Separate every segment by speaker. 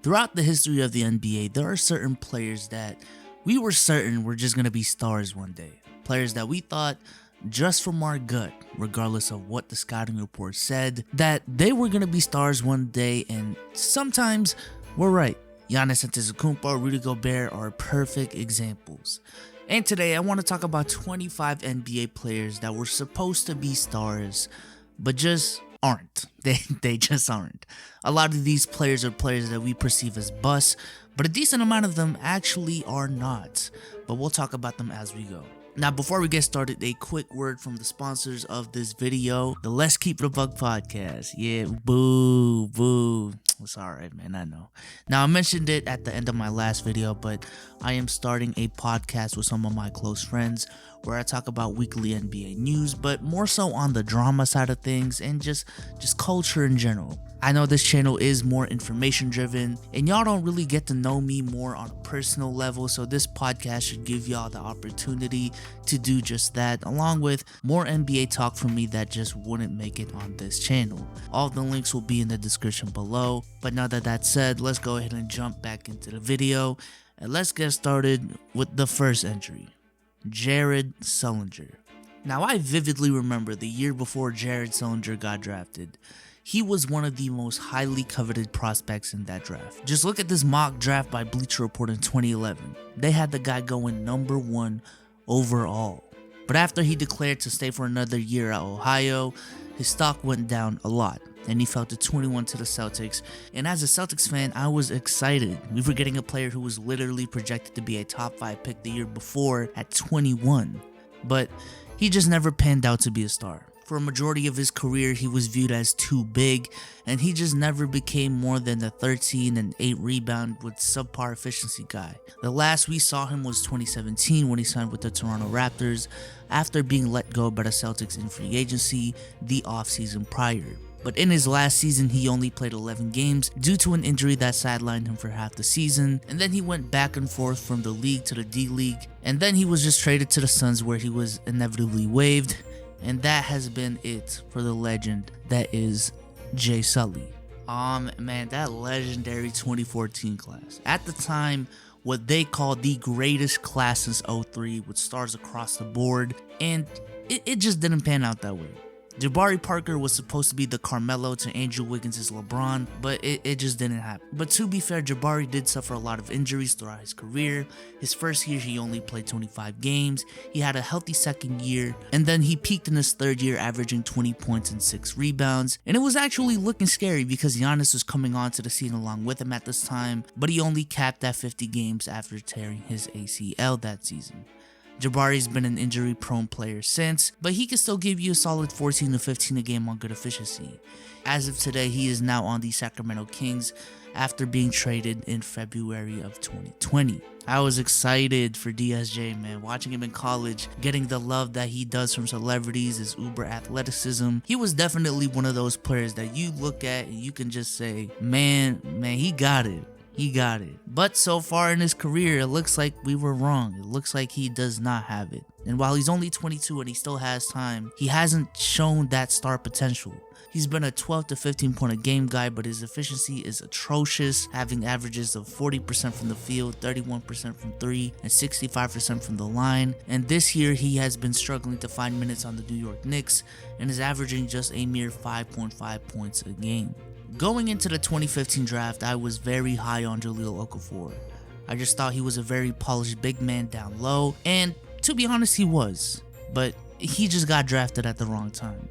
Speaker 1: Throughout the history of the NBA, there are certain players that we were certain were just going to be stars one day. Players that we thought, just from our gut, regardless of what the scouting report said, that they were going to be stars one day, and sometimes we're right. Giannis Antetokounmpo, Rudy Gobert are perfect examples. And today I want to talk about 25 NBA players that were supposed to be stars, but just aren't. They just aren't. A lot of these players are players that we perceive as busts, but a decent amount of them actually are not. But we'll talk about them as we go. Now, before we get started, a quick word from the sponsors of this video, the Let's Keep It a Buck podcast. Yeah, boo. It's alright, man, I know. Now, I mentioned it at the end of my last video, but I am starting a podcast with some of my close friends where I talk about weekly NBA news, but more so on the drama side of things and just culture in general. I know this channel is more information driven and y'all don't really get to know me more on a personal level, so this podcast should give y'all the opportunity to do just that, along with more NBA talk from me that just wouldn't make it on this channel. All the links will be in the description below, but now that that's said, let's go ahead and jump back into the video and let's get started with the first entry. Jared Sullinger. Now, I vividly remember the year before Jared Sullinger got drafted. He was one of the most highly coveted prospects in that draft. Just look at this mock draft by Bleacher Report in 2011. They had the guy going number 1 overall. But after he declared to stay for another year at Ohio, his stock went down a lot, and he fell to 21 to the Celtics. And as a Celtics fan, I was excited. We were getting a player who was literally projected to be a top 5 pick the year before at 21. But he just never panned out to be a star. For a majority of his career, he was viewed as too big, and he just never became more than the 13 and 8 rebound with subpar efficiency guy. The last we saw him was 2017 when he signed with the Toronto Raptors after being let go by the Celtics in free agency the offseason prior. But in his last season, he only played 11 games due to an injury that sidelined him for half the season, and then he went back and forth from the league to the D-League, and then he was just traded to the Suns where he was inevitably waived. And that has been it for the legend that is Jay Sully. Man, that legendary 2014 class. At the time, what they called the greatest class since 03 with stars across the board. And it just didn't pan out that way. Jabari Parker was supposed to be the Carmelo to Andrew Wiggins' LeBron, but it just didn't happen. But to be fair, Jabari did suffer a lot of injuries throughout his career. His first year, he only played 25 games. He had a healthy second year, and then he peaked in his third year, averaging 20 points and 6 rebounds. And it was actually looking scary because Giannis was coming onto the scene along with him at this time, but he only capped at 50 games after tearing his ACL that season. Jabari's been an injury-prone player since, but he can still give you a solid 14 to 15 a game on good efficiency. As of today, he is now on the Sacramento Kings after being traded in February of 2020. I was excited for DSJ, man. Watching him in college, getting the love that he does from celebrities, his uber athleticism. He was definitely one of those players that you look at and you can just say, man, he got it. He got it. But so far in his career, it looks like we were wrong. It looks like he does not have it. And while he's only 22 and he still has time, he hasn't shown that star potential. He's been a 12 to 15 point a game guy, but his efficiency is atrocious, having averages of 40% from the field, 31% from 3, and 65% from the line. And this year, he has been struggling to find minutes on the New York Knicks and is averaging just a mere 5.5 points a game. Going into the 2015 draft, I was very high on Jahlil Okafor. I just thought he was a very polished big man down low, and to be honest, he was. But he just got drafted at the wrong time.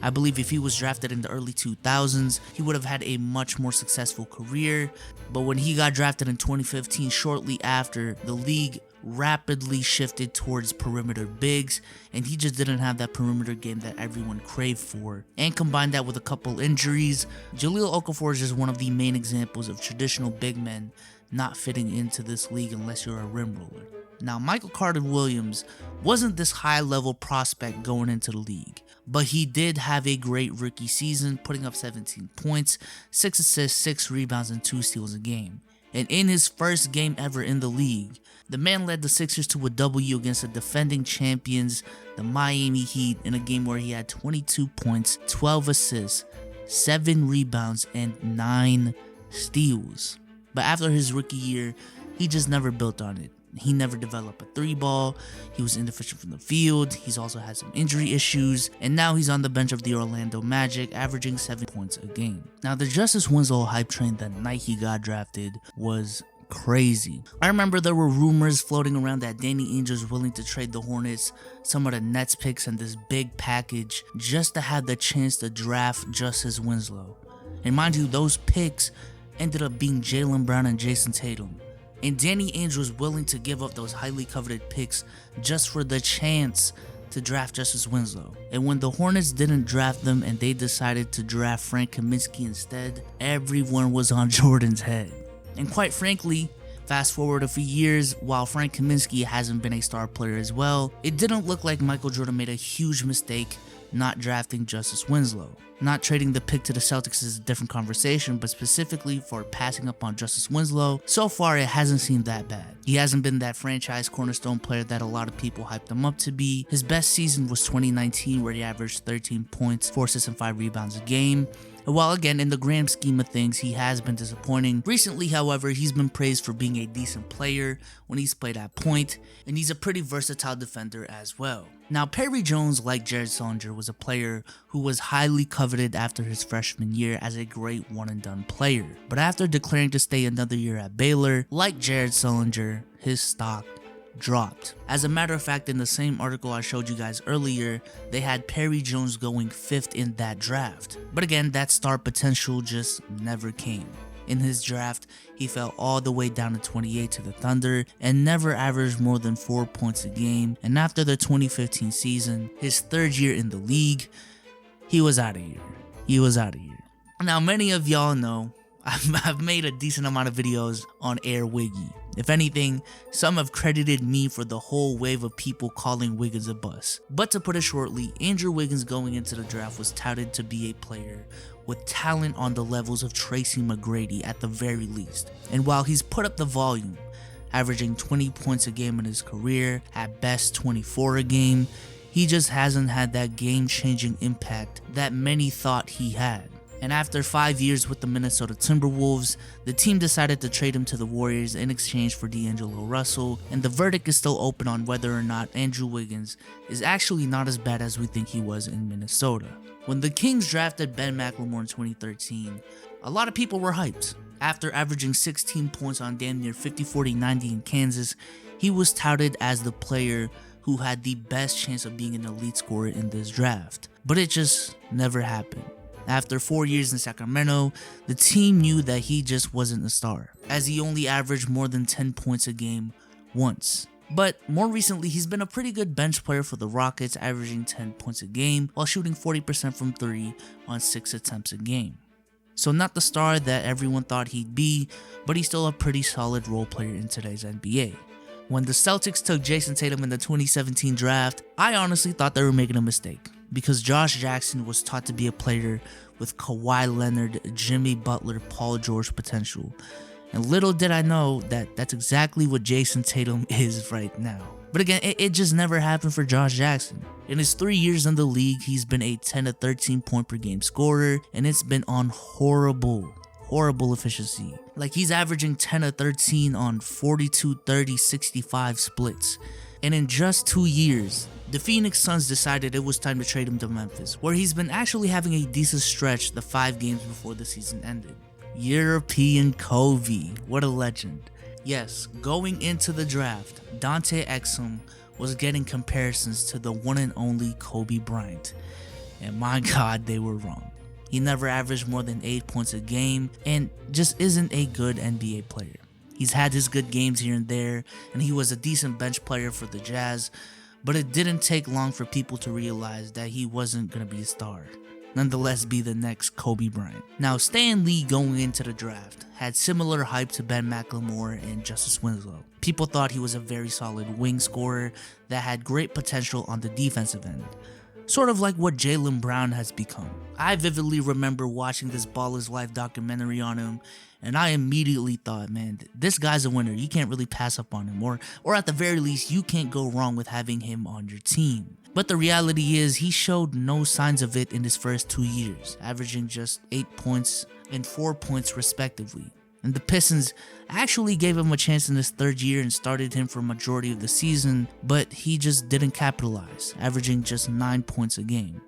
Speaker 1: I believe if he was drafted in the early 2000s, he would have had a much more successful career. But when he got drafted in 2015, shortly after, the league rapidly shifted towards perimeter bigs, and he just didn't have that perimeter game that everyone craved for. And combine that with a couple injuries, Jahlil Okafor is just one of the main examples of traditional big men not fitting into this league unless you're a rim roller. Now, Michael Carter-Williams wasn't this high-level prospect going into the league, but he did have a great rookie season, putting up 17 points, 6 assists, 6 rebounds, and 2 steals a game. And in his first game ever in the league, the man led the Sixers to a W against the defending champions, the Miami Heat, in a game where he had 22 points, 12 assists, 7 rebounds, and 9 steals. But after his rookie year, he just never built on it. He never developed a 3-ball, he was inefficient from the field, he's also had some injury issues, and now he's on the bench of the Orlando Magic, averaging 7 points a game. Now the Justice Winslow hype train the night he got drafted was crazy. I remember there were rumors floating around that Danny Ainge was willing to trade the Hornets some of the Nets picks and this big package just to have the chance to draft Justice Winslow. And mind you, those picks ended up being Jaylen Brown and Jason Tatum. And Danny Ainge was willing to give up those highly coveted picks just for the chance to draft Justice Winslow. And when the Hornets didn't draft them and they decided to draft Frank Kaminsky instead, everyone was on Jordan's head. And quite frankly, fast forward a few years, while Frank Kaminsky hasn't been a star player as well, it didn't look like Michael Jordan made a huge mistake not drafting Justice Winslow. Not trading the pick to the Celtics is a different conversation, but specifically for passing up on Justice Winslow, so far it hasn't seemed that bad. He hasn't been that franchise cornerstone player that a lot of people hyped him up to be. His best season was 2019, where he averaged 13 points, 4 assists, and 5 rebounds a game. And while again, in the grand scheme of things, he has been disappointing. Recently, however, he's been praised for being a decent player when he's played at point, and he's a pretty versatile defender as well. Now, Perry Jones, like Jared Sullinger, was a player who was highly coveted after his freshman year as a great one-and-done player. But after declaring to stay another year at Baylor, like Jared Sullinger, his stock dropped. As a matter of fact, in the same article I showed you guys earlier, they had Perry Jones going 5th in that draft. But again, that star potential just never came. In his draft, he fell all the way down to 28 to the Thunder and never averaged more than 4 points a game. And after the 2015 season, his 3rd year in the league, he was out of here. He was out of here. Now, many of y'all know I've made a decent amount of videos on Air Wiggy. If anything, some have credited me for the whole wave of people calling Wiggins a bust. But to put it shortly, Andrew Wiggins going into the draft was touted to be a player with talent on the levels of Tracy McGrady at the very least. And while he's put up the volume, averaging 20 points a game in his career, at best 24 a game, he just hasn't had that game-changing impact that many thought he had. And after 5 years with the Minnesota Timberwolves, the team decided to trade him to the Warriors in exchange for D'Angelo Russell, and the verdict is still open on whether or not Andrew Wiggins is actually not as bad as we think he was in Minnesota. When the Kings drafted Ben Mclemore in 2013, a lot of people were hyped. After averaging 16 points on damn near 50, 40, 90 in Kansas, he was touted as the player who had the best chance of being an elite scorer in this draft. But it just never happened. After 4 years in Sacramento, the team knew that he just wasn't a star, as he only averaged more than 10 points a game once. But more recently, he's been a pretty good bench player for the Rockets, averaging 10 points a game while shooting 40% from 3 on 6 attempts a game. So not the star that everyone thought he'd be, but he's still a pretty solid role player in today's NBA. When the Celtics took Jason Tatum in the 2017 draft, I honestly thought they were making a mistake, because Josh Jackson was taught to be a player with Kawhi Leonard, Jimmy Butler, Paul George potential. And little did I know that that's exactly what Jason Tatum is right now. But again, it just never happened for Josh Jackson. In his 3 years in the league, he's been a 10 to 13 point per game scorer, and it's been on horrible efficiency. Like, he's averaging 10 to 13 on 42, 30, 65 splits. And in just 2 years, the Phoenix Suns decided it was time to trade him to Memphis, where he's been actually having a decent stretch the 5 games before the season ended. European Kobe, what a legend. Yes, going into the draft, Dante Exum was getting comparisons to the one and only Kobe Bryant, and my god, they were wrong. He never averaged more than 8 points a game and just isn't a good NBA player. He's had his good games here and there, and he was a decent bench player for the Jazz, but it didn't take long for people to realize that he wasn't going to be a star. Nonetheless, be the next Kobe Bryant. Now, Stan Lee going into the draft had similar hype to Ben Mclemore and Justice Winslow. People thought he was a very solid wing scorer that had great potential on the defensive end. Sort of like what Jaylen Brown has become. I vividly remember watching this Ball is Life documentary on him, and I immediately thought, man, this guy's a winner. You can't really pass up on him, or at the very least, you can't go wrong with having him on your team. But the reality is, he showed no signs of it in his first 2 years, averaging just 8 points and 4 points respectively. And the Pistons actually gave him a chance in his third year and started him for a majority of the season, but he just didn't capitalize, averaging just 9 points a game.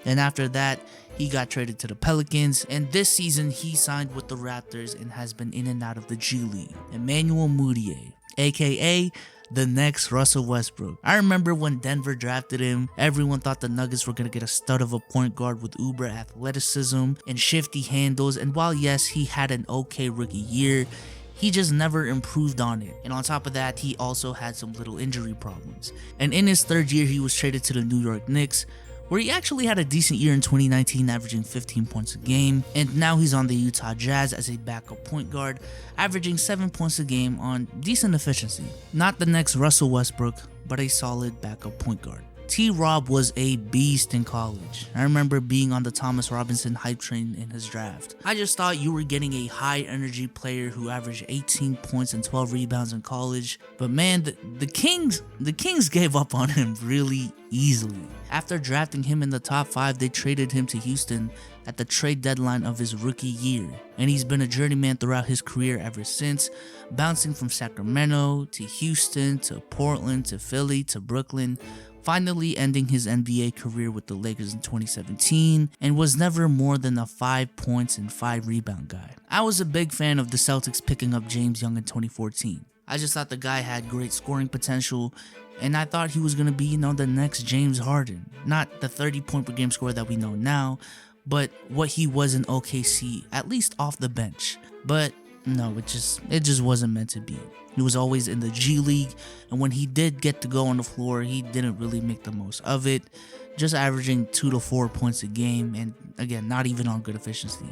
Speaker 1: And after that, he got traded to the Pelicans, and this season he signed with the Raptors and has been in and out of the G League. Emmanuel Mudiay, aka the next Russell Westbrook. I remember when Denver drafted him, everyone thought the Nuggets were going to get a stud of a point guard with uber athleticism and shifty handles, and while yes, he had an okay rookie year, he just never improved on it. And on top of that, he also had some little injury problems. And in his third year, he was traded to the New York Knicks, where he actually had a decent year in 2019, averaging 15 points a game, and now he's on the Utah Jazz as a backup point guard, averaging 7 points a game on decent efficiency. Not the next Russell Westbrook, but a solid backup point guard. T-Rob was a beast in college. I remember being on the Thomas Robinson hype train in his draft. I just thought you were getting a high energy player who averaged 18 points and 12 rebounds in college, but man, the Kings gave up on him really easily. After drafting him in the top 5, they traded him to Houston at the trade deadline of his rookie year, and he's been a journeyman throughout his career ever since, bouncing from Sacramento to Houston to Portland to Philly to Brooklyn, finally ending his NBA career with the Lakers in 2017, and was never more than a 5 points and 5 rebound guy. I was a big fan of the Celtics picking up James Young in 2014. I just thought the guy had great scoring potential, and I thought he was going to be, the next James Harden. Not the 30 point per game scorer that we know now, but what he was in OKC, at least off the bench. But no, it just wasn't meant to be. He was always in the G League, and when he did get to go on the floor, he didn't really make the most of it, just averaging 2 to 4 points a game, and again, not even on good efficiency.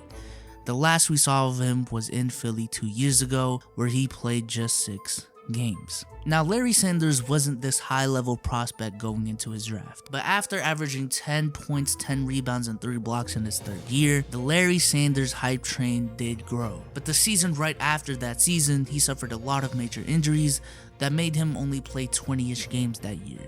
Speaker 1: The last we saw of him was in Philly 2 years ago, where he played just 6 games. Now, Larry Sanders wasn't this high-level prospect going into his draft, but after averaging 10 points, 10 rebounds, and 3 blocks in his third year, the Larry Sanders hype train did grow. But the season right after that season, he suffered a lot of major injuries that made him only play 20-ish games that year.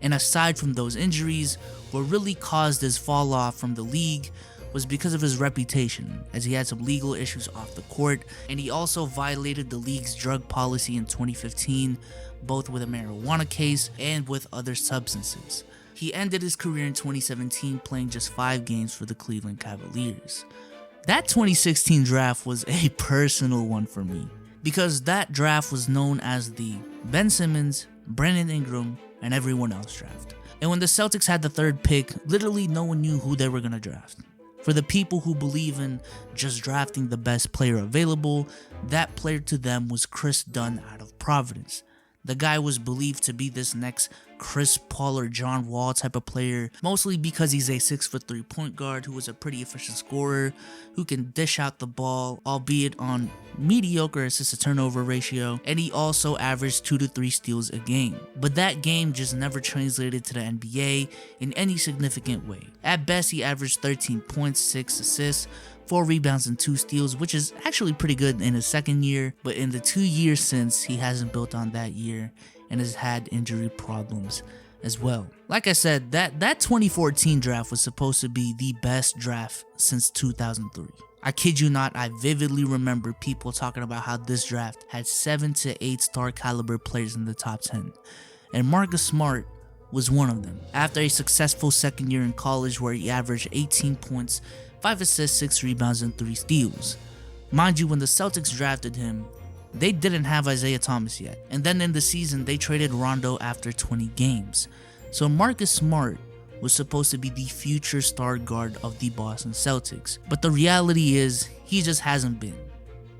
Speaker 1: And aside from those injuries, what really caused his fall off from the league was because of his reputation, as he had some legal issues off the court, and he also violated the league's drug policy in 2015, both with a marijuana case and with other substances. He ended his career in 2017 playing just 5 games for the Cleveland Cavaliers. That 2016 draft was a personal one for me, because that draft was known as the Ben Simmons, Brandon Ingram, and everyone else draft. And when the Celtics had the 3rd pick, literally no one knew who they were going to draft. For the people who believe in just drafting the best player available, that player to them was Chris Dunn out of Providence. The guy was believed to be this next Chris Paul or John Wall type of player, mostly because he's a 6'3" point guard who is a pretty efficient scorer, who can dish out the ball, albeit on mediocre assist to turnover ratio, and he also averaged 2 to 3 steals a game. But that game just never translated to the NBA in any significant way. At best, he averaged 13 points, 6 assists, 4 rebounds and 2 steals, which is actually pretty good in his second year, but in the 2 years since, he hasn't built on that year and has had injury problems as well. Like I said, that 2014 draft was supposed to be the best draft since 2003. I kid you not, I vividly remember people talking about how this draft had 7 to 8 star caliber players in the top 10, and Marcus Smart was one of them. After a successful second year in college where he averaged 18 points, 5 assists, 6 rebounds, and 3 steals. Mind you, when the Celtics drafted him, they didn't have Isaiah Thomas yet, and then in the season they traded Rondo after 20 games. So Marcus Smart was supposed to be the future star guard of the Boston Celtics, but the reality is he just hasn't been.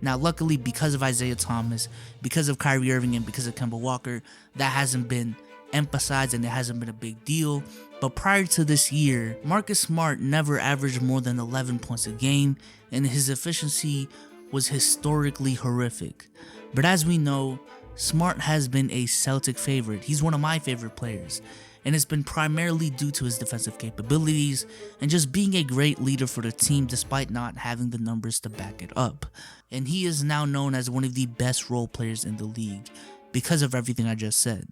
Speaker 1: Now luckily, because of Isaiah Thomas, because of Kyrie Irving, and because of Kemba Walker, that hasn't been emphasized and it hasn't been a big deal. But prior to this year, Marcus Smart never averaged more than 11 points a game, and his efficiency was historically horrific. But as we know, Smart has been a Celtic favorite. He's one of my favorite players, and it's been primarily due to his defensive capabilities and just being a great leader for the team despite not having the numbers to back it up. And he is now known as one of the best role players in the league because of everything I just said.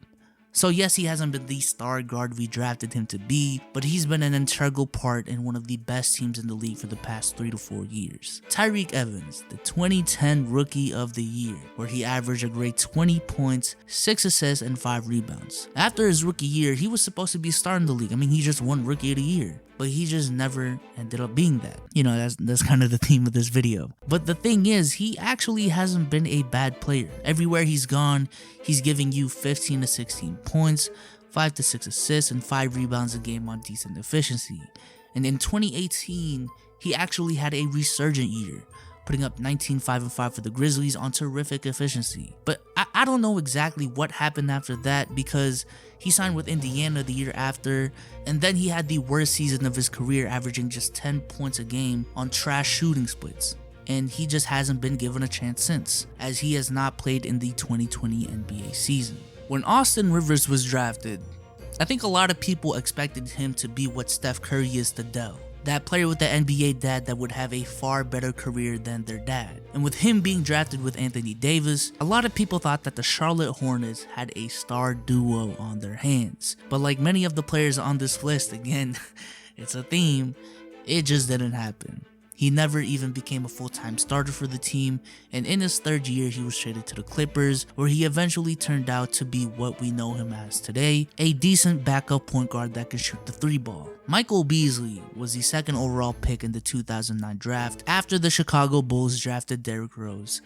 Speaker 1: So yes, he hasn't been the star guard we drafted him to be, but he's been an integral part in one of the best teams in the league for the past 3 to 4 years. Tyreke Evans, the 2010 Rookie of the Year, where he averaged a great 20 points, 6 assists, and 5 rebounds. After his rookie year, he was supposed to be a star in the league. I mean, he just won Rookie of the Year, but he just never ended up being that. You know, that's kind of the theme of this video. But the thing is, he actually hasn't been a bad player. Everywhere he's gone, he's giving you 15 to 16 points, 5 to 6 assists, and 5 rebounds a game on decent efficiency. And in 2018, he actually had a resurgent year, putting up 19, 5, and 5 for the Grizzlies on terrific efficiency. But I don't know exactly what happened after that, because he signed with Indiana the year after, and then he had the worst season of his career, averaging just 10 points a game on trash shooting splits. And he just hasn't been given a chance since, as he has not played in the 2020 NBA season. When Austin Rivers was drafted, I think a lot of people expected him to be what Steph Curry is to Dell. That player with the NBA dad that would have a far better career than their dad. And with him being drafted with Anthony Davis, a lot of people thought that the Charlotte Hornets had a star duo on their hands. But like many of the players on this list, again, it's a theme, it just didn't happen. He never even became a full-time starter for the team, and in his third year he was traded to the Clippers, where he eventually turned out to be what we know him as today, a decent backup point guard that can shoot the 3-ball. Michael Beasley was the second overall pick in the 2009 draft after the Chicago Bulls drafted Derrick Rose,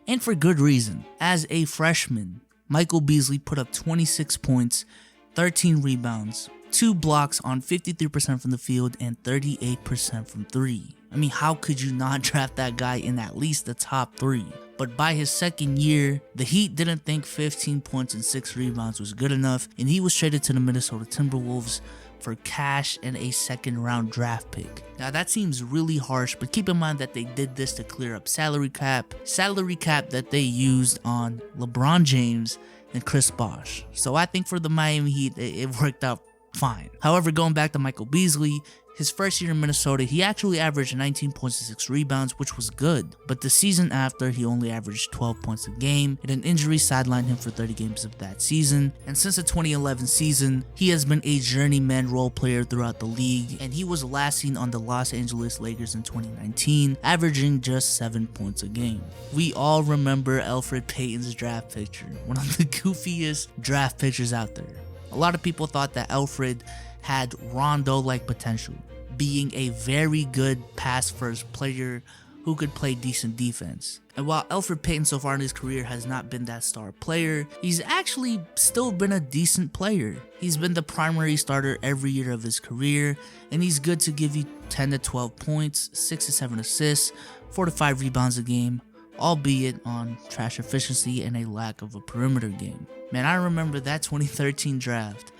Speaker 1: and for good reason. As a freshman, Michael Beasley put up 26 points, 13 rebounds, 2 blocks on 53% from the field and 38% from 3. I mean, how could you not draft that guy in at least the top 3? But by his second year, the Heat didn't think 15 points and 6 rebounds was good enough, and he was traded to the Minnesota Timberwolves for cash and a second-round draft pick. Now that seems really harsh, but keep in mind that they did this to clear up salary cap that they used on LeBron James and Chris Bosh. So I think for the Miami Heat, it worked out fine. However, going back to Michael Beasley, his first year in Minnesota, he actually averaged 19 points and 6 rebounds, which was good. But the season after, he only averaged 12 points a game, and an injury sidelined him for 30 games of that season. And since the 2011 season, he has been a journeyman role player throughout the league, and he was last seen on the Los Angeles Lakers in 2019, averaging just 7 points a game. We all remember Alfred Payton's draft picture, one of the goofiest draft pictures out there. A lot of people thought that Alfred had Rondo-like potential, being a very good pass-first player who could play decent defense. And while Alfred Payton so far in his career has not been that star player, he's actually still been a decent player. He's been the primary starter every year of his career, and he's good to give you 10 to 12 points, 6 to 7 assists, 4 to 5 rebounds a game, albeit on trash efficiency and a lack of a perimeter game. Man, I remember that 2013 draft.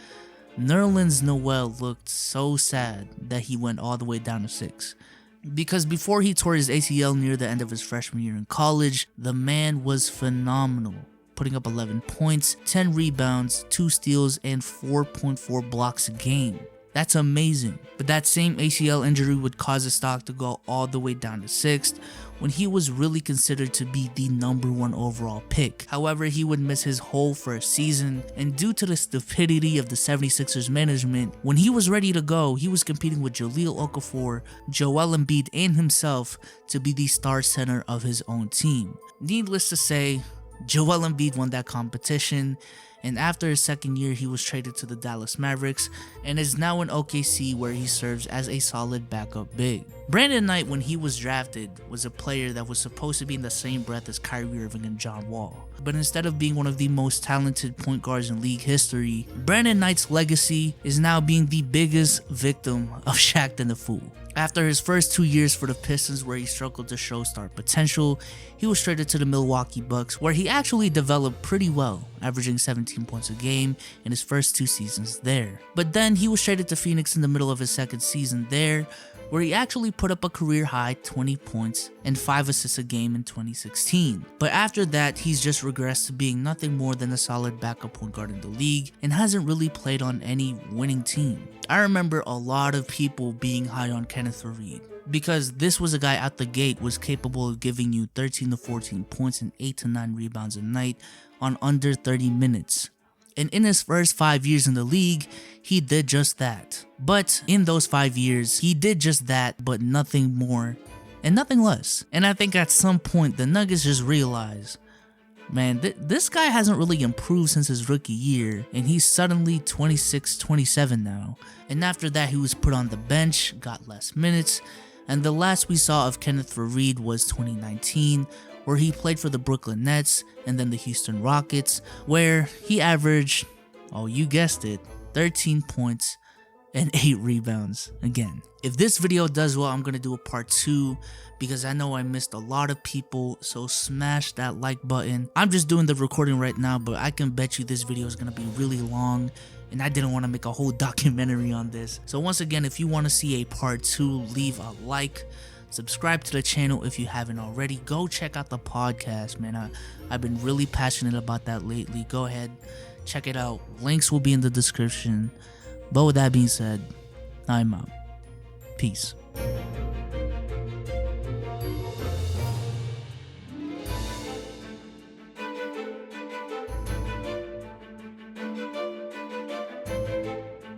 Speaker 1: Nerlens Noel looked so sad that he went all the way down to 6. Because before he tore his ACL near the end of his freshman year in college, the man was phenomenal, putting up 11 points, 10 rebounds, 2 steals, and 4.4 blocks a game. That's amazing. But that same ACL injury would cause his stock to go all the way down to 6th, when he was really considered to be the #1 overall pick. However, he would miss his whole first season, and due to the stupidity of the 76ers management, when he was ready to go, he was competing with Jahlil Okafor, Joel Embiid, and himself to be the star center of his own team. Needless to say, Joel Embiid won that competition, and after his second year, he was traded to the Dallas Mavericks and is now in OKC, where he serves as a solid backup big. Brandon Knight, when he was drafted, was a player that was supposed to be in the same breath as Kyrie Irving and John Wall. But instead of being one of the most talented point guards in league history, Brandon Knight's legacy is now being the biggest victim of Shaq and the Fool. After his first 2 years for the Pistons, where he struggled to show star potential, he was traded to the Milwaukee Bucks, where he actually developed pretty well, averaging 17 points a game in his first 2 seasons there. But then he was traded to Phoenix in the middle of his second season there, where he actually put up a career high 20 points and 5 assists a game in 2016. But after that, he's just regressed to being nothing more than a solid backup point guard in the league and hasn't really played on any winning team. I remember a lot of people being high on Kenneth Faried, because this was a guy out the gate was capable of giving you 13 to 14 points and 8 to 9 rebounds a night on under 30 minutes. And in his first 5 years in the league, he did just that. But in those 5 years, he did just that, but nothing more and nothing less. And I think at some point, the Nuggets just realized, man, this guy hasn't really improved since his rookie year, and he's suddenly 26, 27 now. And after that, he was put on the bench, got less minutes, and the last we saw of Kenneth Faried was 2019, where he played for the Brooklyn Nets and then the Houston Rockets, where he averaged, oh you guessed it, 13 points and 8 rebounds again. If this video does well, I'm going to do a part 2 because I know I missed a lot of people, so smash that like button. I'm just doing the recording right now, but I can bet you this video is going to be really long, and I didn't want to make a whole documentary on this. So once again, if you want to see a part 2, leave a like, subscribe to the channel if you haven't already. Go check out the podcast, man. I've been really passionate about that lately. Go ahead, check it out. Links will be in the description. But with that being said, I'm out. Peace.